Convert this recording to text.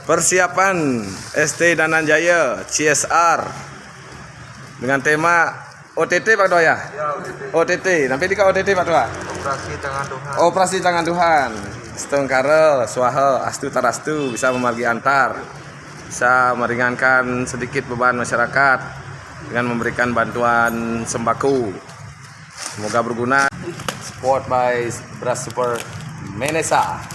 Persiapan ST Dananjaya CSR dengan tema OTT Pak Doa ya? OTT. Nanti di OTT Pak Doa. Operasi Tangan Tuhan. Operasi Tangan Tuhan. Setengkare, swaha, astu tarastu bisa memargi antar, bisa meringankan sedikit beban masyarakat dengan memberikan bantuan sembako. Semoga berguna. Support by Beras Super Menesa.